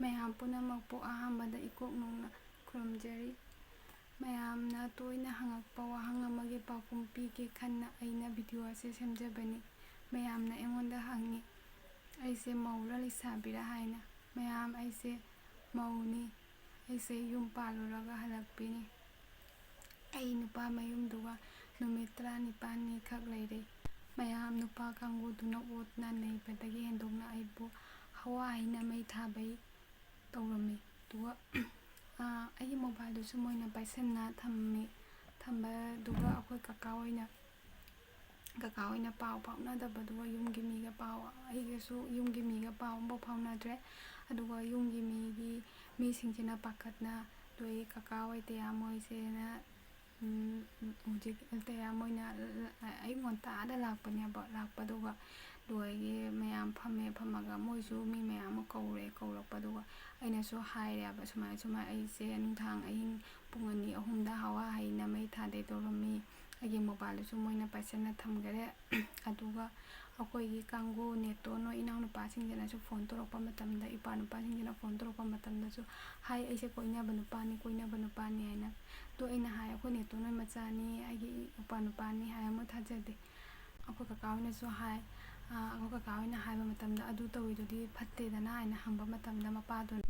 ꯃꯌꯥꯝ ꯄꯨꯝꯅꯃꯛꯄꯨ ꯑꯍꯥꯟꯕꯗ ꯏꯀꯣꯛ ꯅꯧꯅ ꯈꯨꯔꯨꯝꯖꯔꯤ꯫ ꯃꯌꯥꯝꯅ ꯇꯣꯏꯅ ꯍꯪꯉꯛꯄ ꯋꯥꯍꯪ ꯑꯃꯒꯤ ꯄꯥꯎꯈꯨꯝ ꯄꯤꯒꯦ ꯈꯟꯅ ꯑꯩꯅ ꯚꯤꯗꯤꯑꯣ ꯑꯁꯤ ꯁꯦꯝꯖꯕꯅꯤ꯫ ꯃꯌꯥꯝꯅ ꯑꯩꯉꯣꯟꯗ ꯍꯪꯉꯤ ꯑꯩꯁꯦ ꯃꯧꯔꯥ ꯂꯩꯁꯥꯕꯤꯔꯥ ꯍꯥꯏꯅ꯫ ꯃꯌꯥꯝ ꯑꯩꯁꯦ ꯃꯧꯅꯤ꯫ ꯑꯩꯁꯦ ꯌꯨꯝ ꯄꯥꯜꯂꯨꯔꯒ ꯍꯜꯂꯛꯄꯤꯅꯤ꯫ ꯑꯩ ꯅꯨꯄꯥ ꯃꯌꯨꯝꯗꯨꯒ ꯅꯨꯃꯤꯠ 19ꯅꯤ ꯈꯛ ꯂꯩꯔꯦ꯫ ꯃꯌꯥꯝ ꯅꯨꯄꯥ ꯀꯥꯡꯕꯨꯗꯨꯅ ꯑꯣꯠꯅ ꯅꯩꯕꯗꯒꯤ ꯍꯦꯟꯗꯣꯛꯅ ꯑꯩꯕꯨ ꯍꯋꯥ ꯍꯩꯅ ꯃꯩ ꯊꯥꯕꯩ ꯇꯧꯔꯝꯃꯤ꯫ ꯑꯗꯨꯒ ꯑꯩꯒꯤ ꯃꯣꯕꯥꯏꯜꯗꯨꯁꯨ ꯃꯣꯏꯅ ꯄꯥꯏꯁꯟꯅ ꯊꯝꯕꯗꯨꯒ ꯑꯩꯈꯣꯏ ꯀꯀꯥ ꯍꯣꯏꯅ ꯄꯥꯎ ꯐꯥꯎꯅꯗꯕꯗꯨꯒ ꯌꯨꯝꯒꯤ ꯃꯤꯒ ꯑꯩꯒꯁꯨ ꯌꯨꯝꯒꯤ ꯃꯤꯒ ꯄꯥꯎ ꯑꯃꯐꯥꯎ ꯐꯥꯎꯅꯗ꯭ꯔꯦ꯫ ꯑꯗꯨꯒ ꯌꯨꯝꯒꯤ ꯃꯤꯁꯤꯡꯁꯤꯅ ꯄꯥꯈꯠꯅ ꯑꯩꯒꯤ ꯀꯀꯥ ꯍꯣꯏ ꯇꯌꯥꯝ ꯍꯣꯏꯁꯦꯅ ꯍꯧꯖꯤꯛ ꯇꯌꯥꯝ ꯍꯣꯏꯅ ꯑꯌꯨꯛ ꯉꯟꯇꯥꯗ ꯂꯥꯛꯄꯗꯨꯒ ꯑꯩꯒꯤ ꯃꯌꯥꯝ ꯐꯝꯃꯒ ꯃꯣꯏꯁꯨ ꯃꯤ ꯃꯌꯥꯝ ꯑꯃ ꯀꯧꯔꯛꯄꯗꯨꯒ ꯑꯩꯅꯁꯨ ꯍꯥꯏꯔꯦꯕ ꯁꯨꯃꯥꯏꯅ ꯑꯩꯁꯦ ꯅꯨꯡꯗꯥꯡ ꯑꯍꯤꯡ ꯄꯨꯡ 2, 3ꯗ ꯍꯋꯥ ꯍꯩꯅ ꯃꯩ ꯊꯥꯗꯩ ꯇꯧꯔꯝꯃꯤ꯫ ꯑꯩꯒꯤ ꯃꯣꯕꯥꯏꯜꯗꯨꯁꯨ ꯃꯣꯏꯅ ꯄꯥꯏꯁꯟꯅ ꯊꯝꯈꯔꯦ꯫ ꯑꯗꯨꯒ ꯑꯩꯈꯣꯏꯒꯤ ꯀꯥꯡꯕꯨ ꯅꯦꯇꯣꯟ ꯍꯣꯏ ꯏꯅꯥꯎꯅꯨꯄꯥꯁꯤꯡꯁꯤꯅꯁꯨ ꯐꯣꯟ ꯇꯧꯔꯛꯄ ꯃꯇꯝꯗ ꯏꯄꯥ ꯅꯨꯄꯥꯁꯤꯡꯁꯤꯅ ꯐꯣꯟ ꯇꯧꯔꯛꯄ ꯃꯇꯝꯗꯁꯨ ꯍꯥꯏ ꯑꯩꯁꯦ ꯀꯣꯏꯅꯕ ꯅꯨꯄꯥꯅꯤ ꯍꯥꯏꯅ꯫ ꯑꯗꯣ ꯑꯩꯅ ꯍꯥꯏ ꯑꯩꯈꯣꯏ ꯅꯦꯇꯣꯟ ꯍꯣꯏ ꯃꯆꯥꯅꯤ ꯑꯩꯒꯤ ꯏꯄꯥ ꯅꯨꯄꯥꯅꯤ ꯍꯥꯏ ꯑꯃꯨꯛ ꯊꯥꯖꯗꯦ꯫ ꯑꯩꯈꯣꯏ ꯀꯀꯥ ꯍꯣꯏꯅꯁꯨ ꯍꯥꯏ ꯑꯩꯈꯣꯏ ꯀꯀꯥ ꯍꯣꯏꯅ ꯍꯥꯏꯕ ꯃꯇꯝꯗ ꯑꯗꯨ ꯇꯧꯔꯤꯗꯨꯗꯤ ꯐꯠꯇꯦꯗꯅ ꯍꯥꯏꯅ ꯍꯪꯕ ꯃꯇꯝꯗ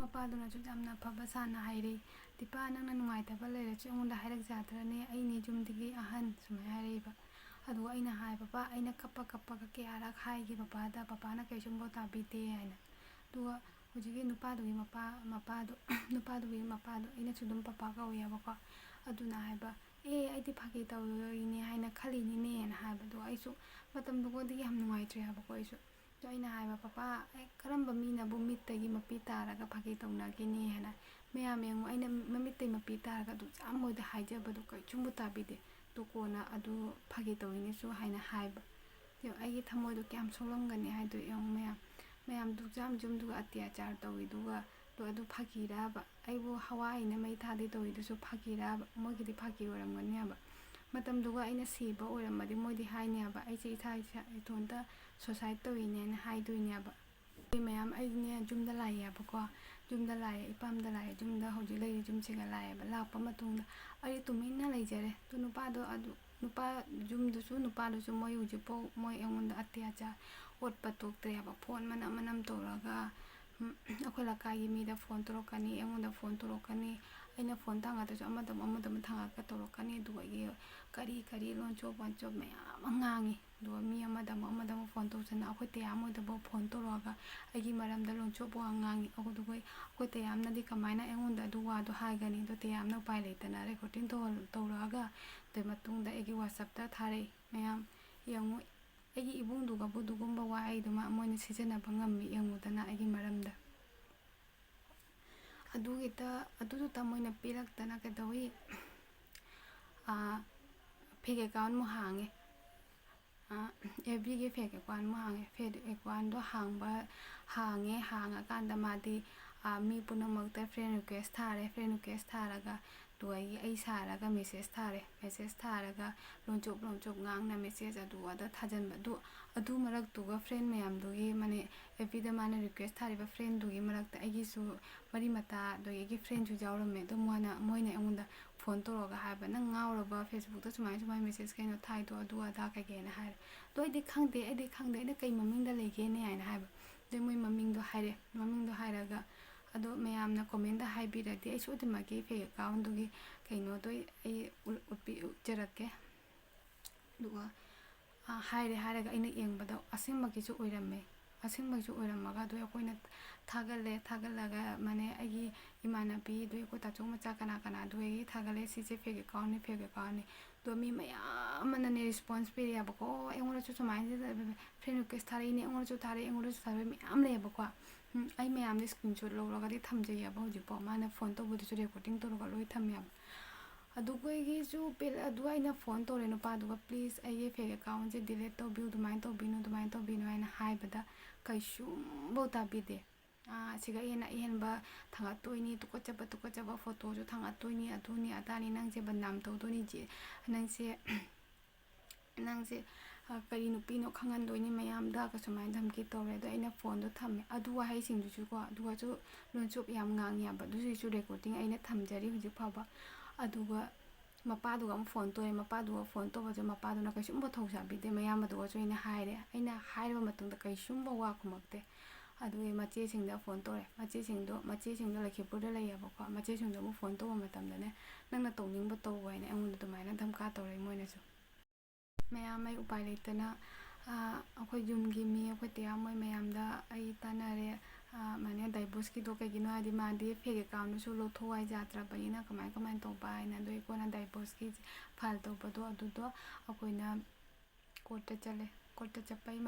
ꯃꯄꯥꯗꯨꯅꯁꯨ ꯌꯥꯝꯅ ꯑꯐꯕ ꯁꯥꯅ ꯍꯥꯏꯔꯛꯏ꯫ ꯗꯤꯄꯥ ꯅꯪꯅ ꯅꯨꯡꯉꯥꯏꯇꯕ ꯂꯩꯔꯁꯨ ꯑꯩꯉꯣꯟꯗ ꯍꯥꯏꯔꯛꯖꯥꯗ꯭ꯔꯅꯦ ꯑꯩꯅꯦ ꯌꯨꯝꯗꯒꯤ ꯑꯍꯟ ꯁꯨꯃꯥꯏꯅ ꯍꯥꯏꯔꯛꯏꯕ꯫ ꯑꯗꯨꯒ ꯑꯩꯅ ꯍꯥꯏ ꯕꯕꯥ ꯑꯩꯅ ꯀꯞꯄꯒ ꯀꯌꯥꯔꯛ ꯍꯥꯏꯒꯦ ꯕꯕꯥꯅ ꯀꯩꯁꯨꯝꯐꯥꯎ ꯇꯥꯕꯤꯗꯦ ꯍꯥꯏꯅ꯫ ꯑꯗꯨꯒ ꯍꯧꯖꯤꯛꯀꯤ ꯅꯨꯄꯥꯗꯨꯒꯤ ꯃꯄꯥꯗꯣ ꯑꯩꯅꯁꯨ ꯑꯗꯨꯝ ꯄꯄꯥ ꯀꯧꯋꯦꯕꯀꯣ꯫ ꯑꯗꯨꯅ ꯍꯥꯏꯕ ꯑꯩꯗꯤ ꯐꯥꯒꯤ ꯇꯧꯔꯤꯅꯦ ꯍꯥꯏꯅ ꯈꯜꯂꯤꯅꯤꯅꯦꯅ ꯍꯥꯏꯕꯗꯣ ꯑꯩꯁꯨ ꯃꯇꯝꯗꯨꯒꯗꯤ ꯌꯥꯝ ꯅꯨꯡꯉꯥꯏꯇ꯭ꯔꯦ ꯍꯥꯏꯕꯀꯣ ꯑꯩꯁꯨ꯫ ꯑꯗꯣ ꯑꯩꯅ ꯍꯥꯏꯕ ꯄꯄꯥ ꯀꯔꯝꯕ ꯃꯤꯅꯕꯨ ꯃꯤꯠꯇꯒꯤ ꯃꯄꯤ ꯇꯥꯔꯒ ꯐꯥꯒꯤ ꯇꯧꯅꯒꯦꯅꯦ ꯍꯥꯏꯅ꯫ ꯃꯌꯥꯝ ꯌꯦꯡꯉꯨ ꯑꯩꯅ ꯃꯃꯤꯠꯇꯒꯤ ꯃꯄꯤ ꯇꯥꯔꯒ ꯑꯗꯨ ꯌꯥꯝ ꯃꯣꯏꯗ ꯍꯥꯏꯖꯕꯗꯣ ꯀꯩꯁꯨꯝꯕꯨ ꯇꯥꯕꯤꯗꯦ꯫ ꯑꯗꯨ ꯀꯣꯟꯅ ꯑꯗꯨ ꯐꯥꯒꯤ ꯇꯧꯔꯤꯅꯦꯁꯨ ꯍꯥꯏꯅ ꯍꯥꯏꯕ꯫ ꯑꯩꯒꯤ ꯊꯃꯣꯏꯗꯣ ꯀꯌꯥꯝ ꯁꯣꯛꯂꯝꯒꯅꯤ ꯍꯥꯏꯗꯣ ꯌꯦꯡꯉꯨ ꯃꯌꯥꯝ ꯌꯨꯝꯗꯨꯒ ꯑꯇ꯭ꯌꯥꯆꯥꯔ ꯇꯧꯋꯤꯗꯨꯒ ꯑꯗꯨ ꯐꯥꯒꯤꯔꯕ? ꯑꯩꯕꯨ ꯍꯋꯥ ꯍꯩꯅ ꯃꯩ ꯊꯥꯗꯩ ꯇꯧꯋꯤꯗꯨꯁꯨ ꯐꯥꯒꯤꯔꯕ? ꯃꯣꯏꯒꯤꯗꯤ ꯐꯥꯒꯤ ꯑꯣꯏꯔꯝꯒꯅꯤ ꯍꯥꯏꯕ꯫ ꯃꯇꯝꯗꯨꯒ ꯑꯩꯅ ꯁꯤꯕ ꯑꯣꯏꯔꯝꯃꯗꯤ ꯃꯣꯏꯗꯤ ꯍꯥꯏꯅꯦꯕ ꯑꯩꯁꯦ ꯏꯇꯣꯝꯇ ꯁꯨꯁꯥꯏꯠ ꯇꯧꯔꯤꯅꯦꯅ ꯍꯥꯏꯗꯣꯏꯅꯦꯕ꯫ ꯃꯌꯥꯝ ꯑꯩꯅꯦ ꯌꯨꯝꯗ ꯂꯥꯛꯑꯦꯕꯀꯣ꯫ ꯌꯨꯝꯗ ꯂꯥꯛꯑꯦ ꯏꯄꯥꯝꯗ ꯂꯥꯛꯑꯦ ꯌꯨꯝꯗ ꯍꯧꯖꯤꯛ ꯂꯩꯔꯤ ꯌꯨꯝꯁꯤꯒ ꯂꯥꯛꯑꯦꯕ꯫ ꯂꯥꯛꯄ ꯃꯇꯨꯡꯗ ꯑꯩ ꯇꯨꯃꯤꯟꯅ ꯂꯩꯖꯔꯦ꯫ ꯅꯨꯄꯥꯗꯨꯁꯨ ꯃꯣꯏ ꯍꯧꯖꯤꯛꯐꯥꯎ ꯃꯣꯏ ꯑꯩꯉꯣꯟꯗ ꯑꯇ꯭ꯌꯥꯆꯥꯔ ꯑꯣꯠꯄ ꯇꯣꯛꯇ꯭ꯔꯦꯕ꯫ ꯐꯣꯟ ꯃꯅꯝ ꯇꯧꯔꯒ ꯑꯩꯈꯣꯏ ꯂꯩꯀꯥꯏꯒꯤ ꯃꯤꯗ ꯐꯣꯟ ꯇꯧꯔꯛꯀꯅꯤ ꯑꯩꯉꯣꯟꯗ ꯐꯣꯟ ꯇꯧꯔꯛꯀꯅꯤ꯫ ꯑꯩꯅ ꯐꯣꯟ ꯊꯥꯡꯒꯠꯇ꯭ꯔꯁꯨ ꯑꯃꯗ ꯑꯃꯨꯛ ꯊꯥꯡꯒꯠꯀ ꯇꯧꯔꯛꯀꯅꯤ꯫ ꯑꯗꯨꯒ ꯀꯔꯤ ꯂꯣꯟꯆꯣꯞ ꯃꯌꯥꯝ ꯑꯃ ꯉꯥꯡꯉꯤ꯫ ꯑꯗꯨꯒ ꯃꯤ ꯑꯃꯗ ꯑꯃꯨꯛ ꯐꯣꯟ ꯇꯧꯁꯟꯅ ꯑꯩꯈꯣꯏ ꯇꯌꯥꯝ ꯍꯣꯏꯗꯐꯥꯎ ꯐꯣꯟ ꯇꯧꯔꯛꯑꯒ ꯑꯩꯒꯤ ꯃꯔꯝꯗ ꯂꯣꯟꯆꯣꯞ ꯋꯥ ꯉꯥꯡꯉꯤ꯫ ꯑꯗꯨꯒ ꯑꯩꯈꯣꯏ ꯇꯌꯥꯝꯅꯗꯤ ꯀꯃꯥꯏꯅ ꯑꯩꯉꯣꯟꯗ ꯑꯗꯨ ꯋꯥꯗꯣ ꯍꯥꯏꯒꯅꯤ꯫ ꯑꯗꯣ ꯇꯌꯥꯝꯅ ꯎꯄꯥꯏ ꯂꯩꯇꯅ ꯔꯦꯀꯣꯔꯗꯤꯡ ꯇꯧꯔꯛꯑꯒ ꯑꯗꯨꯒꯤ ꯃꯇꯨꯡꯗ ꯑꯩꯒꯤ ꯋꯥꯆꯞꯇ ꯊꯥꯔꯛꯏ꯫ ꯃꯌꯥꯝ ꯌꯦꯡꯉꯨ ꯑꯩꯒꯤ ꯏꯕꯨꯡꯗꯨꯒꯕꯨ ꯑꯗꯨꯒꯨꯝꯕ ꯋꯥꯍꯩꯗꯨꯃ ꯃꯣꯏꯅ ꯁꯤꯖꯤꯟꯅꯕ ꯉꯝꯃꯤ ꯌꯦꯡꯉꯨꯗꯅ ꯑꯩꯒꯤ ꯃꯔꯝꯗ꯫ ꯑꯗꯨꯗꯨꯇ ꯃꯣꯏꯅ ꯄꯤꯔꯛꯇꯅ ꯀꯩꯗꯧꯋꯤ ꯐꯦꯛ ꯑꯦꯀꯥꯎꯟ ꯑꯃꯨꯛ ꯍꯥꯡꯉꯦ꯫ FBꯒꯤ ꯐꯦꯛ ꯑꯦꯀꯥꯎꯟ ꯑꯃꯨꯛ ꯍꯥꯡꯉꯦ꯫ ꯐꯦꯛ ꯑꯦꯀꯥꯎꯟꯗꯣ ꯍꯥꯡꯉꯀꯥꯟꯗ ꯃꯥꯗꯤ ꯃꯤ ꯄꯨꯝꯅꯃꯛꯇ ꯐ꯭ꯔꯦꯟ ꯔꯤꯀ꯭ꯋꯦꯁ ꯊꯥꯔꯦ꯫ ꯐ꯭ꯔꯦꯟ ꯔꯤꯀ꯭ꯋꯦꯁ ꯊꯥꯔꯒ ꯑꯩ ꯁꯥꯔꯒ ꯃꯦꯁꯦꯖ ꯊꯥꯔꯦ꯫ ꯃꯦꯁꯦꯖ ꯊꯥꯔꯒ ꯂꯣꯟꯆꯣꯞ ꯉꯥꯡꯅ ꯃꯦꯁꯦꯖ ꯑꯗꯨ ꯑꯗ ꯊꯥꯖꯤꯟꯕ꯫ ꯑꯗꯨ ꯃꯔꯛꯇꯨꯒ ꯐ꯭ꯔꯦꯟ ꯃꯌꯥꯝꯗꯨꯒꯤ FBꯗ ꯃꯥꯅ ꯔꯤꯀ꯭ꯋꯦꯁ ꯊꯥꯔꯤꯕ ꯐ꯭ꯔꯦꯟꯗꯨꯒꯤ ꯃꯔꯛꯇ ꯑꯩꯒꯤꯁꯨ ꯃꯔꯤ ꯃꯇꯥ ꯑꯩꯒꯤ ꯐ꯭ꯔꯦꯟꯁꯨ ꯌꯥꯎꯔꯝꯃꯦ꯫ ꯑꯗꯣ ꯃꯣꯏꯅ ꯑꯩꯉꯣꯟꯗ ꯐꯣꯟ ꯇꯧꯔꯒ ꯍꯥꯏꯕ ꯅꯪ ꯉꯥꯎꯔꯕ ꯐꯦꯁꯕꯨꯛꯇ ꯁꯨꯃꯥꯏꯅ ꯃꯦꯁꯦꯖ ꯀꯩꯅꯣ ꯊꯥꯏꯗꯣ ꯑꯗꯨ ꯑꯗꯥ ꯀꯩꯀꯩꯅ ꯍꯥꯏꯔꯦ꯫ ꯑꯗꯣ ꯑꯩꯗꯤ ꯈꯪꯗꯦ ꯑꯩꯅ ꯀꯩ ꯃꯃꯤꯡꯗ ꯂꯩꯒꯦꯅꯦ ꯍꯥꯏꯅ ꯍꯥꯏꯕ꯫ ꯑꯗꯩ ꯃꯣꯏ ꯃꯃꯤꯡꯗꯣ ꯍꯥꯏꯔꯒ ꯑꯗꯣ ꯃꯌꯥꯝꯅ ꯀꯣꯃꯦꯟꯗ ꯍꯥꯏꯕꯤꯔꯗꯤ ꯑꯩ ꯁꯣꯏꯗꯅꯃꯛꯀꯤ ꯐꯦꯛ ꯑꯦꯀꯥꯎꯟꯗꯨꯒꯤ ꯀꯩꯅꯣꯗꯣ ꯑꯩ ꯎꯠꯆꯔꯛꯀꯦ꯫ ꯑꯗꯨꯒ ꯍꯥꯏꯔꯒ ꯑꯩꯅ ꯌꯦꯡꯕꯗ ꯑꯁꯦꯡꯕꯒꯤꯁꯨ ꯑꯣꯏꯔꯝꯃꯒ ꯑꯗꯨ ꯑꯩꯈꯣꯏꯅ ꯊꯥꯒꯠꯂꯒ ꯑꯩꯒꯤ ꯏꯃꯥꯟꯅꯕꯤ ꯑꯗꯨ ꯑꯩꯈꯣꯏ ꯇꯥꯆꯧ ꯃꯆꯥ ꯀꯅꯥ ꯑꯗꯨ ꯑꯩꯒꯤ ꯊꯥꯒꯠꯂꯦ ꯁꯤꯁꯦ ꯐꯦꯛ ꯑꯦꯀꯥꯎꯟꯅꯤ꯫ ꯑꯗꯣ ꯃꯤ ꯃꯌꯥꯝ ꯑꯃꯅꯅꯦ ꯔꯤꯁꯄꯣꯟꯁ ꯄꯤꯔꯛꯑꯦꯕꯀꯣ ꯑꯩꯉꯣꯟꯗꯁꯨ ꯁꯨꯃꯥꯏꯅ ꯐ꯭ꯔꯦꯟ ꯔꯤꯀ꯭ꯋꯦꯁ ꯊꯥꯔꯛꯏꯅꯦ ꯑꯩꯉꯣꯟꯗꯁꯨ ꯊꯥꯔꯛꯏ ꯃꯌꯥꯝ ꯂꯩꯌꯦꯕꯀꯣ꯫ ꯑꯩ ꯃꯌꯥꯝꯗꯤ ꯁ꯭ꯀ꯭ꯔꯤꯟ ꯁꯣꯠ ꯂꯧꯔꯒꯗꯤ ꯊꯝꯖꯩꯑꯕ ꯍꯧꯖꯤꯛꯐꯥꯎ ꯃꯥꯅ ꯐꯣꯟ ꯇꯧꯕꯗꯨꯁꯨ ꯔꯦꯀꯣꯔꯗꯤꯡ ꯇꯧꯔꯒ ꯂꯣꯏ ꯊꯝꯃꯦꯕ꯫ ꯑꯗꯨꯒ ꯑꯩꯅ ꯐꯣꯟ ꯇꯧꯔꯦ ꯅꯨꯄꯥꯗꯨꯒ ꯄ꯭ꯂꯤꯖ ꯑꯩꯒꯤ ꯐꯦꯛ ꯑꯦꯀꯥꯎꯟꯁꯦ ꯗꯤꯂꯦꯠ ꯇꯧꯕꯤꯌꯨ ꯑꯗꯨꯃꯥꯏꯅ ꯇꯧꯕꯤꯅꯨ ꯍꯥꯏꯅ ꯍꯥꯏꯕꯗ ꯀꯩꯁꯨꯝꯐꯥꯎ ꯇꯥꯕꯤꯗꯦ꯫ ꯁꯤꯒ ꯑꯍꯦꯟꯕ ꯊꯥꯡꯒꯠꯇꯣꯏꯅꯤ ꯇꯨꯀꯠꯆꯕ ꯐꯣꯇꯣꯁꯨ ꯊꯥꯡꯒꯠꯇꯣꯏꯅꯤ ꯑꯗꯨꯅꯤ ꯑꯗꯥꯅꯤ ꯅꯪꯁꯦ ꯕꯗꯅꯥꯝ ꯇꯧꯗꯣꯏꯅꯤ ꯅꯪꯁꯦ ꯀꯔꯤ ꯅꯨꯄꯤꯅꯣ ꯈꯪꯍꯟꯗꯣꯏꯅꯤ ꯃꯌꯥꯝꯗ ꯁꯨꯃꯥꯏꯅ ꯙꯝꯀꯤ ꯇꯧꯔꯦ ꯑꯗꯣ ꯑꯩꯅ ꯐꯣꯟꯗꯣ ꯊꯝꯃꯦ ꯑꯗꯨ ꯋꯥꯍꯩꯁꯤꯡꯗꯨꯁꯨꯀꯣ ꯑꯗꯨꯒꯁꯨ ꯂꯣꯟꯆꯨꯞ ꯌꯥꯝ ꯉꯥꯡꯉꯦꯕ ꯑꯗꯨꯁꯨ ꯔꯦꯀꯣꯔꯗꯤꯡ ꯑꯩꯅ ꯊꯝꯖꯔꯤ ꯍꯧꯖꯤꯛ ꯐꯥꯎꯕ ꯑꯗꯨꯒ ꯃꯄꯥꯗꯨꯒ ꯑꯃꯨꯛ ꯐꯣꯟ ꯇꯧꯔꯦ ꯃꯄꯥꯗꯨꯒ ꯐꯣꯟ ꯇꯧꯕꯁꯨ ꯃꯄꯥꯗꯨꯅ ꯀꯩꯁꯨꯝꯕ ꯊꯧꯁꯥꯕꯤꯗꯦ ꯃꯌꯥꯝꯕꯗꯨꯒꯁꯨ ꯑꯩꯅ ꯍꯥꯏꯔꯦ ꯑꯩꯅ ꯍꯥꯏꯔꯕ ꯃꯇꯨꯡꯗ ꯀꯩꯁꯨꯝꯕ ꯋꯥ ꯈꯨꯝꯃꯛꯇꯦ ꯑꯗꯨꯒꯤ ꯃꯆꯦꯁꯤꯡꯗ ꯐꯣꯟ ꯇꯧꯔꯦ ꯃꯆꯦꯁꯤꯡꯗꯣ ꯂꯩꯈꯤꯄꯨꯔꯗ ꯂꯩꯌꯦꯕꯀꯣ ꯃꯆꯦꯁꯤꯡꯗꯣ ꯑꯃꯨꯛ ꯐꯣꯟ ꯇꯧꯕ ꯃꯇꯝꯗꯅꯦ ꯅꯪꯅ ꯇꯧꯅꯤꯡꯕ ꯇꯧꯕ ꯍꯥꯏꯅ ꯑꯩꯉꯣꯟꯗ ꯑꯗꯨꯃꯥꯏꯅ ꯙꯝꯀꯥ ꯇꯧꯔꯛꯏ ꯃꯣꯏꯅꯁꯨ ꯃꯌꯥꯝ ꯑꯩ ꯎꯄꯥꯏ ꯂꯩꯇꯅ ꯑꯩꯈꯣꯏ ꯌꯨꯝꯒꯤ ꯃꯤ ꯑꯩꯈꯣꯏ ꯇꯌꯥ ꯃꯣꯏ ꯃꯌꯥꯝꯗ ꯑꯩ ꯇꯥꯟꯅꯔꯦ ꯃꯥꯅꯦ ꯗꯥꯏꯚꯣꯔꯁꯀꯤꯗꯣ ꯀꯩꯒꯤꯅꯣ ꯍꯥꯏꯔꯗꯤ ꯃꯥꯗꯤ ꯐꯦꯛ ꯑꯦꯀꯥꯎꯟꯗꯨꯁꯨ ꯂꯧꯊꯣꯛꯋꯥꯏ ꯌꯥꯗ꯭ꯔꯕꯅꯤꯅ ꯀꯃꯥꯏꯅ ꯇꯧꯕ ꯍꯥꯏꯅ ꯑꯗꯨ ꯑꯩꯈꯣꯏꯅ ꯗꯥꯏꯚꯣꯔꯁꯀꯤ ꯐꯥꯏꯜ ꯇꯧꯕꯗꯣ ꯑꯗꯨꯗꯣ ꯑꯩꯈꯣꯏꯅ ꯀꯣꯔꯠꯇ ꯆꯠꯂꯦ ꯀꯣꯔꯠꯇ ꯆꯠꯄꯒꯤ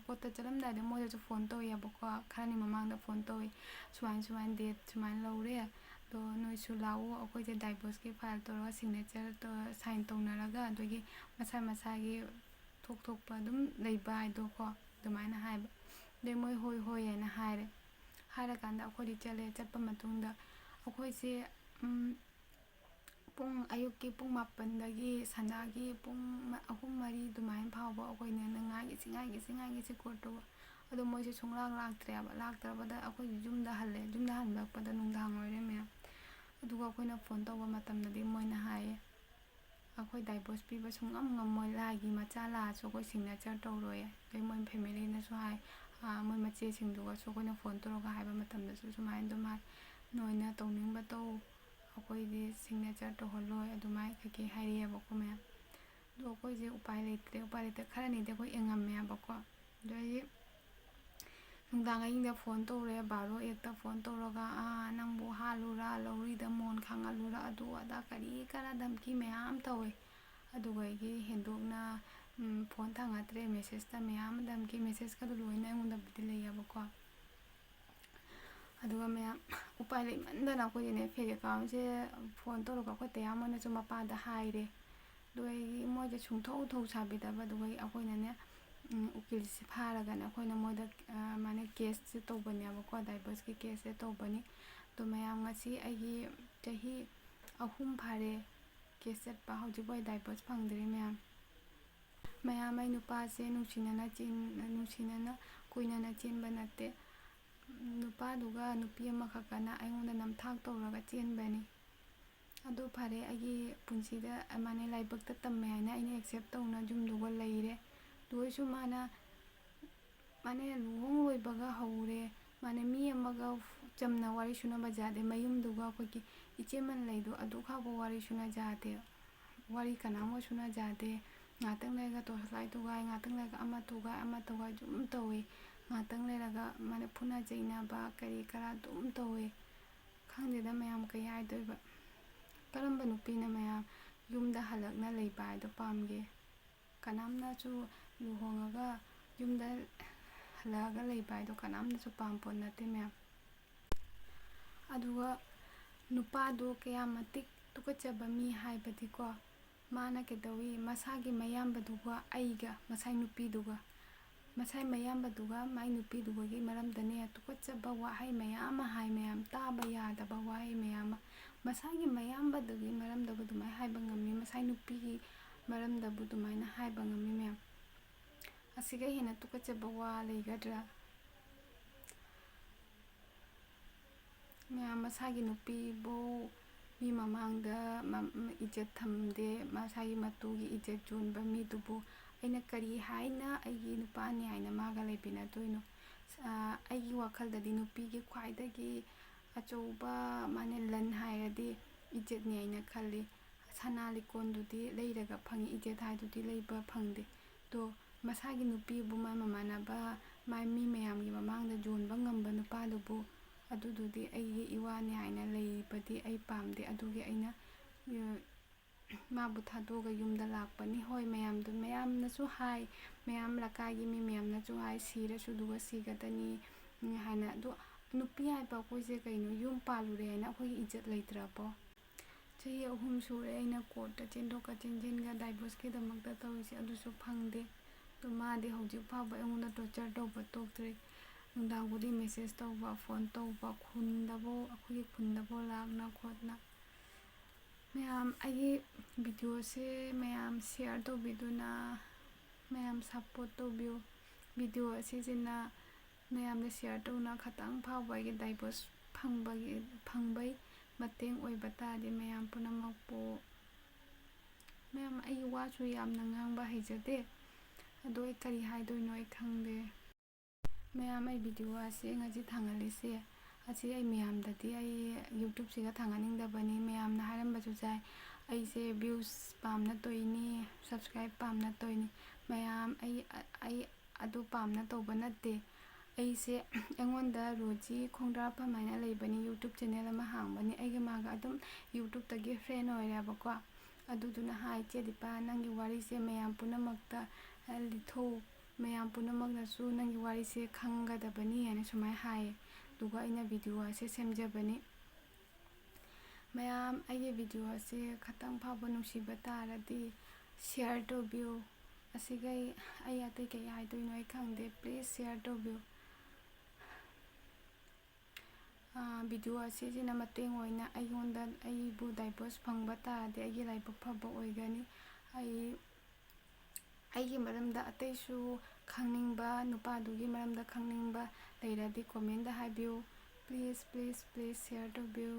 ꯀꯣꯔꯠꯇ ꯆꯠꯂꯝꯗꯥꯏꯗ ꯃꯣꯏꯗꯁꯨ ꯐꯣꯟ ꯇꯧꯋꯦꯕꯀꯣ ꯈꯔꯅꯤ ꯃꯃꯥꯡꯗ ꯐꯣꯟ ꯇꯧꯋꯤ ꯁꯨꯃꯥꯏꯅ ꯗꯦꯠ ꯁꯨꯃꯥꯏꯅ ꯂꯧꯔꯦ ꯑꯗꯣ ꯅꯣꯏꯁꯨ ꯂꯥꯛꯎ ꯑꯩꯈꯣꯏꯁꯦ ꯗꯥꯏꯚꯣꯔꯁꯀꯤ ꯐꯥꯏꯜ ꯇꯧꯔꯒ ꯁꯤꯒꯅꯦꯆꯔ ꯁꯥꯏꯟ ꯇꯧꯅꯔꯒ ꯑꯗꯒꯤ ꯃꯁꯥꯒꯤ ꯊꯣꯛꯄ ꯑꯗꯨꯝ ꯂꯩꯕ ꯍꯥꯏꯗꯣꯀꯣ ꯑꯗꯨꯃꯥꯏꯅ ꯍꯥꯏꯕ ꯑꯗꯩ ꯃꯣꯏ ꯍꯣꯏ ꯍꯥꯏꯅ ꯍꯥꯏꯔꯀꯥꯟꯗ ꯑꯩꯈꯣꯏꯗꯤ ꯆꯠꯂꯦ ꯆꯠꯄ ꯃꯇꯨꯡꯗ ꯑꯩꯈꯣꯏꯁꯦ ꯑꯌꯨꯛꯀꯤ ꯄꯨꯡ 7ꯗꯒꯤ ꯁꯟꯗꯥꯒꯤ ꯄꯨꯡ 3-4 ꯑꯗꯨꯃꯥꯏꯅ ꯐꯥꯎꯕ ꯑꯩꯈꯣꯏꯅ ꯉꯥꯏꯒꯤꯁꯤ ꯀꯣꯔꯠꯇꯨ ꯑꯗꯣ ꯃꯣꯏꯁꯦ ꯂꯥꯛꯇ꯭ꯔꯕꯗ ꯑꯩꯈꯣꯏꯁꯦ ꯌꯨꯝꯗ ꯍꯜꯂꯛꯄꯗ ꯅꯨꯡꯗꯥꯡ ꯑꯣꯏꯔꯦ ꯃꯌꯥꯝ ꯑꯗꯨꯒ ꯑꯩꯈꯣꯏꯅ ꯐꯣꯟ ꯇꯧꯕ ꯃꯇꯝꯗꯗꯤ ꯃꯣꯏꯅ ꯍꯥꯏꯌꯦ ꯑꯩꯈꯣꯏ ꯗꯥꯏꯚꯣꯔꯁ ꯄꯤꯕ ꯉꯝꯃꯣꯏ ꯂꯥꯏꯒꯤ ꯃꯆꯥ ꯂꯥꯛꯑꯁꯨ ꯑꯩꯈꯣꯏ ꯁꯤꯒꯅꯦꯆꯔ ꯇꯧꯔꯣꯏ ꯑꯗꯩ ꯃꯣꯏ ꯐꯦꯃꯤꯂꯤꯅꯁꯨ ꯍꯥꯏ ꯃꯣꯏ ꯃꯆꯦꯁꯤꯡꯗꯨꯒꯁꯨ ꯑꯩꯈꯣꯏꯅ ꯐꯣꯟ ꯇꯧꯔꯒ ꯍꯥꯏꯕ ꯃꯇꯝꯗꯁꯨ ꯁꯨꯃꯥꯏꯅ ꯑꯗꯨꯝ ꯍꯥꯏ ꯅꯣꯏꯅ ꯇꯧꯅꯤꯡꯕ ꯇꯧ ꯑꯩꯈꯣꯏꯗꯤ ꯁꯤꯒꯅꯦꯆꯔ ꯇꯧꯍꯜꯂꯣꯏ ꯑꯗꯨꯃꯥꯏꯅ ꯀꯩꯀꯩ ꯍꯥꯏꯔꯛꯑꯦꯕꯀꯣ ꯃꯌꯥꯝ ꯑꯗꯣ ꯑꯩꯈꯣꯏꯁꯦ ꯎꯄꯥꯏ ꯂꯩꯇꯦ ꯈꯔꯅꯤꯗꯤ ꯑꯩꯈꯣꯏ ꯌꯦꯡꯉꯝꯃꯦꯕꯀꯣ ꯑꯗꯒꯤ ꯅꯨꯡꯗꯥꯡ ꯑꯍꯤꯡꯗ ꯐꯣꯟ ꯇꯧꯔꯦ 12-1ꯗ ꯐꯣꯟ ꯇꯧꯔꯒ ꯅꯪꯕꯨ ꯍꯥꯠꯂꯨꯔꯥ ꯂꯧꯔꯤꯗ ꯃꯣꯟ ꯈꯥꯡꯍꯜꯂꯨꯔꯥ ꯑꯗꯨ ꯑꯗꯥ ꯀꯔꯤ ꯙꯝꯀꯤ ꯃꯌꯥꯝ ꯇꯧꯋꯦ ꯑꯗꯨꯒ ꯑꯩꯒꯤ ꯍꯦꯟꯗꯣꯛꯅ ꯐꯣꯟ ꯊꯥꯡꯒꯠꯇ꯭ꯔꯦ ꯃꯦꯁꯦꯖꯇ ꯃꯌꯥꯝ ꯙꯝꯀꯤ ꯃꯦꯁꯦꯖꯀꯗꯣ ꯂꯣꯏꯅ ꯑꯩꯉꯣꯟꯗꯕꯨꯗꯤ ꯂꯩꯌꯦꯕꯀꯣ ꯑꯗꯨꯒ ꯃꯌꯥꯝ ꯎꯄꯥꯏ ꯂꯩꯃꯟꯗꯅ ꯑꯩꯈꯣꯏꯒꯤꯅꯦ ꯐꯦꯛ ꯑꯦꯀꯥꯎꯟꯁꯦ ꯐꯣꯟ ꯇꯧꯔꯒ ꯑꯩꯈꯣꯏ ꯇꯌꯥꯃꯣꯏꯅꯁꯨ ꯃꯄꯥꯗ ꯍꯥꯏꯔꯦ ꯑꯗꯨꯒ ꯑꯩꯒꯤ ꯃꯣꯏꯁꯦ ꯊꯧꯁꯥꯕꯤꯗꯕ ꯑꯗꯨꯒ ꯑꯩꯈꯣꯏꯅꯅꯦ ꯎꯀꯤꯜꯁꯦ ꯐꯥꯔꯒꯅꯦ ꯑꯩꯈꯣꯏꯅ ꯃꯣꯏꯗ ꯃꯥꯅꯦ ꯀꯦꯁꯁꯦ ꯇꯧꯕꯅꯦꯕꯀꯣ ꯗꯥꯏꯚꯣꯔꯁꯀꯤ ꯀꯦꯁꯁꯦ ꯇꯧꯕꯅꯤ ꯑꯗꯣ ꯃꯌꯥꯝ ꯉꯁꯤ ꯑꯩꯒꯤ ꯆꯍꯤ 3 ꯐꯥꯔꯦ ꯀꯦꯁ ꯆꯠꯄ ꯍꯧꯖꯤꯛꯐꯥꯎ ꯑꯩ ꯗꯥꯏꯚꯣꯔꯁ ꯐꯪꯗ꯭ꯔꯤ ꯃꯌꯥꯝ ꯑꯩ ꯅꯨꯄꯥꯁꯦ ꯅꯨꯡꯁꯤꯅꯅ ꯀꯨꯏꯅꯅ ꯆꯦꯟꯕ ꯅꯠꯇꯦ ꯅꯨꯄꯥꯗꯨꯒ ꯅꯨꯄꯤ ꯑꯃꯈꯛꯀꯅ ꯑꯩꯉꯣꯟꯗ ꯅꯝꯊꯥꯛ ꯇꯧꯔꯒ ꯆꯦꯟꯕꯅꯤ ꯑꯗꯨ ꯐꯔꯦ ꯑꯩꯒꯤ ꯄꯨꯟꯁꯤꯗ ꯃꯥꯅꯦ ꯂꯥꯏꯕꯛꯇ ꯇꯝꯃꯦ ꯍꯥꯏꯅ ꯑꯩꯅ ꯑꯦꯛꯁꯦꯞ ꯇꯧꯅ ꯌꯨꯝꯗꯨꯒ ꯂꯩꯔꯦ ꯑꯗꯨꯒꯁꯨ ꯃꯥꯅꯦ ꯂꯨꯍꯣꯡ ꯂꯣꯏꯕꯒ ꯍꯧꯔꯦ ꯃꯥꯅꯦ ꯃꯤ ꯑꯃꯒ ꯆꯝꯅ ꯋꯥꯔꯤ ꯁꯨꯅꯕ ꯌꯥꯗꯦ ꯃꯌꯨꯝꯗꯨꯒ ꯑꯩꯈꯣꯏꯒꯤ ꯏꯆꯦꯃꯟ ꯂꯩꯗꯣ ꯑꯗꯨ ꯐꯥꯎꯕ ꯋꯥꯔꯤ ꯁꯨꯅ ꯌꯥꯗꯦ ꯋꯥꯔꯤ ꯀꯅꯥꯝꯒ ꯁꯨꯅ ꯌꯥꯗꯦ ꯉꯥꯛꯇꯪ ꯂꯩꯔꯒ ꯇꯣꯔꯆꯂꯥꯏꯠ ꯊꯨꯒꯥꯏ ꯉꯥꯛꯇꯪ ꯂꯩꯔꯒ ꯑꯃ ꯊꯨꯒꯥꯏ ꯑꯗꯨꯝ ꯇꯧꯋꯤ ꯉꯥꯛꯇꯪ ꯂꯩꯔꯒ ꯃꯥꯅꯦ ꯐꯨꯅ ꯆꯩꯅꯕ ꯀꯔꯤ ꯀꯔꯥ ꯑꯗꯨꯝ ꯇꯧꯋꯤ ꯈꯪꯗꯦꯗ ꯃꯌꯥꯝ ꯀꯩ ꯍꯥꯏꯗꯣꯏꯕ ꯀꯔꯝꯕ ꯅꯨꯄꯤꯅ ꯃꯌꯥꯝ ꯌꯨꯝꯗ ꯍꯜꯂꯛꯅ ꯂꯩꯕ ꯍꯥꯏꯗꯣ ꯄꯥꯝꯒꯦ ꯀꯅꯥꯝꯅꯁꯨ ꯂꯨꯍꯣꯡꯉꯒ ꯌꯨꯝꯗ ꯍꯜꯂꯛꯑꯒ ꯂꯩꯕ ꯍꯥꯏꯗꯣ ꯀꯅꯥꯝꯅꯁꯨ ꯄꯥꯝꯄꯣꯠ ꯅꯠꯇꯦ ꯃꯌꯥꯝ ꯑꯗꯨꯒ ꯅꯨꯄꯥꯗꯣ ꯀꯌꯥ ꯃꯇꯤꯛ ꯇꯨꯀꯠꯆꯕ ꯃꯤ ꯍꯥꯏꯕꯗꯤꯀꯣ ꯃꯥꯅ ꯀꯩꯗꯧꯋꯤ ꯃꯁꯥꯒꯤ ꯃꯌꯥꯝꯕꯗꯨꯒ ꯑꯩꯒ ꯃꯁꯥꯏ ꯃꯌꯥꯝꯕꯗꯨꯒ ꯃꯥꯏ ꯅꯨꯄꯤꯗꯨꯒꯒꯤ ꯃꯔꯝꯗꯅꯦ ꯇꯨꯀꯠꯆꯕ ꯋꯥꯍꯩ ꯃꯌꯥꯝ ꯑꯃ ꯍꯥꯏ ꯃꯌꯥꯝ ꯇꯥꯕ ꯌꯥꯗꯕ ꯋꯥꯍꯩ ꯃꯌꯥꯝ ꯑꯃ ꯃꯁꯥꯒꯤ ꯃꯌꯥꯝꯕꯗꯨꯒꯤ ꯃꯔꯝꯗꯕꯨ ꯑꯗꯨꯃꯥꯏꯅ ꯍꯥꯏꯕ ꯉꯝꯃꯤ ꯃꯁꯥꯏ ꯅꯨꯄꯤꯒꯤ ꯃꯔꯝꯗꯕꯨ ꯑꯗꯨꯃꯥꯏꯅ ꯍꯥꯏꯕ ꯉꯝꯃꯤ ꯃꯌꯥꯝ ꯑꯁꯤꯒ ꯍꯦꯟꯅ ꯇꯨꯀꯠꯆꯕ ꯋꯥ ꯂꯩꯒꯗ꯭ꯔꯥ ꯃꯌꯥꯝ ꯃꯁꯥꯒꯤ ꯅꯨꯄꯤꯕꯨ ꯃꯤ ꯃꯃꯥꯡꯗ ꯏꯖꯠ ꯊꯝꯗꯦ ꯃꯁꯥꯒꯤ ꯃꯇꯨꯒꯤ ꯏꯖꯠ ꯌꯣꯟꯕ ꯃꯤꯗꯨꯕꯨ ꯑꯩꯅ ꯀꯔꯤ ꯍꯥꯏꯅ ꯑꯩꯒꯤ ꯅꯨꯄꯥꯅꯤ ꯍꯥꯏꯅ ꯃꯥꯒ ꯂꯩꯃꯤꯟꯅꯗꯣꯏꯅꯣ ꯑꯩꯒꯤ ꯋꯥꯈꯜꯗꯗꯤ ꯅꯨꯄꯤꯒꯤ ꯈ꯭ꯋꯥꯏꯗꯒꯤ ꯑꯆꯧꯕ ꯃꯥꯅꯦ ꯂꯟ ꯍꯥꯏꯔꯗꯤ ꯏꯖꯠꯅꯤ ꯍꯥꯏꯅ ꯈꯜꯂꯤ ꯁꯅꯥ ꯂꯤꯛꯀꯣꯟꯗꯨꯗꯤ ꯂꯩꯔꯒ ꯐꯪꯉꯤ ꯏꯖꯠ ꯍꯥꯏꯗꯨꯗꯤ ꯂꯩꯕ ꯐꯪꯗꯦ ꯑꯗꯣ ꯃꯁꯥꯒꯤ ꯅꯨꯄꯤꯕꯨ ꯃꯃꯥꯟꯅꯕ ꯃꯤ ꯃꯌꯥꯝꯒꯤ ꯃꯃꯥꯡꯗ ꯌꯣꯟꯕ ꯉꯝꯕ ꯅꯨꯄꯥꯗꯨꯕꯨ ꯑꯗꯨꯗꯨꯗꯤ ꯑꯩꯒꯤ ꯏꯋꯥꯅꯤ ꯍꯥꯏꯅ ꯂꯩꯕꯗꯤ ꯑꯩ ꯄꯥꯝꯗꯦ ꯑꯗꯨꯒꯤ ꯑꯩꯅ ꯃꯥꯕꯨ ꯊꯥꯗꯣꯛꯑꯒ ꯌꯨꯝꯗ ꯂꯥꯛꯄꯅꯤ ꯍꯣꯏ ꯃꯌꯥꯝꯅꯁꯨ ꯍꯥꯏ ꯃꯌꯥꯝ ꯂꯩꯀꯥꯏꯒꯤ ꯃꯤ ꯃꯌꯥꯝꯅꯁꯨ ꯍꯥꯏ ꯁꯤꯔꯁꯨ ꯑꯗꯨꯒ ꯁꯤꯒꯗꯅꯤ ꯍꯥꯏꯅ ꯑꯗꯣ ꯅꯨꯄꯤ ꯍꯥꯏꯕ ꯑꯩꯈꯣꯏꯁꯦ ꯀꯩꯅꯣ ꯌꯨꯝ ꯄꯥꯜꯂꯨꯔꯦ ꯍꯥꯏꯅ ꯑꯩꯈꯣꯏꯒꯤ ꯏꯖꯠ ꯂꯩꯇ꯭ꯔꯕꯣ ꯆꯍꯤ 3 ꯁꯨꯔꯦ ꯑꯩꯅ ꯀꯣꯔꯠꯇ ꯆꯦꯟꯊꯣꯛꯀ ꯆꯦꯟꯁꯤꯟꯒ ꯗꯥꯏꯚꯣꯔꯁꯀꯤꯗꯃꯛꯇ ꯇꯧꯔꯤꯁꯦ ꯑꯗꯨꯁꯨ ꯐꯪꯗꯦ ꯑꯗꯣ ꯃꯥꯗꯤ ꯍꯧꯖꯤꯛ ꯐꯥꯎꯕ ꯑꯩꯉꯣꯟꯗ ꯇꯣꯔꯆꯔ ꯇꯧꯕ ꯇꯣꯛꯇ꯭ꯔꯤ ꯅꯨꯡꯗꯥꯡ ꯈꯨꯗꯤꯡ ꯃꯦꯁꯦꯖ ꯇꯧꯕ ꯐꯣꯟ ꯇꯧꯕ ꯑꯩꯈꯣꯏꯒꯤ ꯈꯨꯟꯗꯐꯥꯎ ꯂꯥꯛꯅ ꯈꯣꯠꯅ ꯃꯌꯥꯝ ꯑꯩꯒꯤ ꯚꯤꯗꯤꯑꯣꯁꯦ ꯃꯌꯥꯝ ꯁꯤꯌꯔ ꯇꯧꯕꯤꯗꯨꯅ ꯃꯌꯥꯝ ꯁꯞꯄꯣꯔꯠ ꯇꯧꯕꯤꯌꯨ꯫ ꯚꯤꯗꯤꯑꯣ ꯑꯁꯤꯁꯤꯅ ꯃꯌꯥꯝꯗ ꯁꯤꯌꯔ ꯇꯧꯅ ꯈꯇꯪ ꯐꯥꯎꯕ ꯑꯩꯒꯤ ꯗꯥꯏꯚꯣꯔꯁ ꯐꯪꯕꯩ ꯃꯇꯦꯡ ꯑꯣꯏꯕ ꯇꯥꯔꯗꯤ ꯃꯌꯥꯝ ꯄꯨꯝꯅꯃꯛꯄꯨ ꯑꯩ ꯋꯥꯁꯨ ꯌꯥꯝꯅ ꯉꯥꯡꯕ ꯍꯩꯖꯗꯦ, ꯑꯗꯣ ꯑꯩ ꯀꯔꯤ ꯍꯥꯏꯗꯣꯏꯅꯣ ꯑꯩ ꯈꯪꯗꯦ꯫ ꯃꯌꯥꯝ ꯑꯩ ꯚꯤꯗꯤꯑꯣ ꯑꯁꯤ ꯉꯁꯤ ꯊꯥꯡꯒꯠꯂꯤꯁꯦ ꯑꯁꯤ ꯑꯩ ꯃꯌꯥꯝꯗꯗꯤ ꯑꯩ ꯌꯨꯇ꯭ꯌꯨꯕꯁꯤꯒ ꯊꯥꯡꯒꯠꯅꯤꯡꯗꯕꯅꯤ꯫ ꯃꯌꯥꯝꯅ ꯍꯥꯏꯔꯝꯕꯁꯨ ꯌꯥꯏ ꯑꯩꯁꯦ ꯚ꯭ꯌꯨꯁ ꯄꯥꯝꯅ ꯇꯧꯏꯅꯤ, ꯁꯕꯁꯀ꯭ꯔꯥꯏꯕ ꯄꯥꯝꯅ ꯇꯧꯏꯅꯤ꯫ ꯃꯌꯥꯝ ꯑꯩ ꯑꯗꯨ ꯄꯥꯝꯅ ꯇꯧꯕ ꯅꯠꯇꯦ꯫ ꯑꯩꯉꯣꯟꯗ ꯔꯣꯖꯤ ꯈꯣꯡꯗ꯭ꯔꯥꯛꯐꯝ ꯍꯥꯏꯅ ꯂꯩꯕꯅꯤ, ꯌꯨꯇ꯭ꯌꯨꯕ ꯆꯦꯅꯦꯜ ꯑꯃ ꯍꯥꯡꯕꯅꯤ, ꯑꯩꯒ ꯃꯥꯒ ꯑꯗꯨꯝ ꯌꯨꯇ꯭ꯌꯨꯕꯇꯒꯤ ꯐ꯭ꯔꯦꯟ ꯑꯣꯏꯔꯦꯕꯀꯣ꯫ ꯑꯗꯨꯗꯨꯅ ꯍꯥꯏ ꯆꯦ ꯗꯤꯄꯥ ꯅꯪꯒꯤ ꯋꯥꯔꯤꯁꯦ ꯃꯌꯥꯝ ꯄꯨꯝꯅꯃꯛꯇ ꯂꯤꯊꯣꯛꯎ, ꯃꯌꯥꯝ ꯄꯨꯝꯅꯃꯛꯅꯁꯨ ꯅꯪꯒꯤ ꯋꯥꯔꯤꯁꯦ ꯈꯪꯒꯗꯕꯅꯤ ꯍꯥꯏꯅ ꯁꯨꯃꯥꯏꯅ ꯍꯥꯏꯌꯦ꯫ ꯑꯗꯨꯒ ꯑꯩꯅ ꯚꯤꯗꯤꯑꯣ ꯑꯁꯤ ꯁꯦꯝꯖꯕꯅꯤ꯫ ꯃꯌꯥꯝ ꯑꯩꯒꯤ ꯚꯤꯗꯤꯑꯣ ꯑꯁꯤ ꯈꯇꯪ ꯐꯥꯎꯕ ꯅꯨꯡꯁꯤꯕ ꯇꯥꯔꯗꯤ ꯁꯤꯌꯔ ꯇꯧꯕꯤꯌꯨ꯫ ꯑꯁꯤꯒꯩ ꯑꯩ ꯑꯇꯩ ꯀꯩ ꯍꯥꯏꯗꯣꯏꯅꯣ ꯑꯩ ꯈꯪꯗꯦ, ꯄ꯭ꯂꯤꯖ ꯁꯤꯌꯔ ꯇꯧꯕꯤꯌꯨ꯫ ꯚꯤꯗꯤꯑꯣ ꯑꯁꯤꯁꯤꯅ ꯃꯇꯦꯡ ꯑꯣꯏꯅ ꯑꯩꯕꯨ ꯗꯥꯏꯚꯣꯔꯁ ꯐꯪꯕ ꯇꯥꯔꯗꯤ ꯑꯩꯒꯤ ꯂꯥꯏꯕꯛ ꯐꯕ ꯑꯣꯏꯒꯅꯤ꯫ ꯑꯩꯒꯤ ꯃꯔꯝꯗ ꯑꯇꯩꯁꯨ ꯈꯪꯅꯤꯡꯕ, ꯅꯨꯄꯥꯗꯨꯒꯤ ꯃꯔꯝꯗ ꯈꯪꯅꯤꯡꯕ ꯂꯩꯔꯗꯤ ꯀꯣꯃꯦꯟꯗ ꯍꯥꯏꯕꯤꯌꯨ꯫ ꯄ꯭ꯂꯤꯖ ꯄ꯭ꯂꯤꯖ ꯄ꯭ꯂꯤꯖ ꯁꯤꯌꯔ ꯇꯧꯕꯤꯌꯨ꯫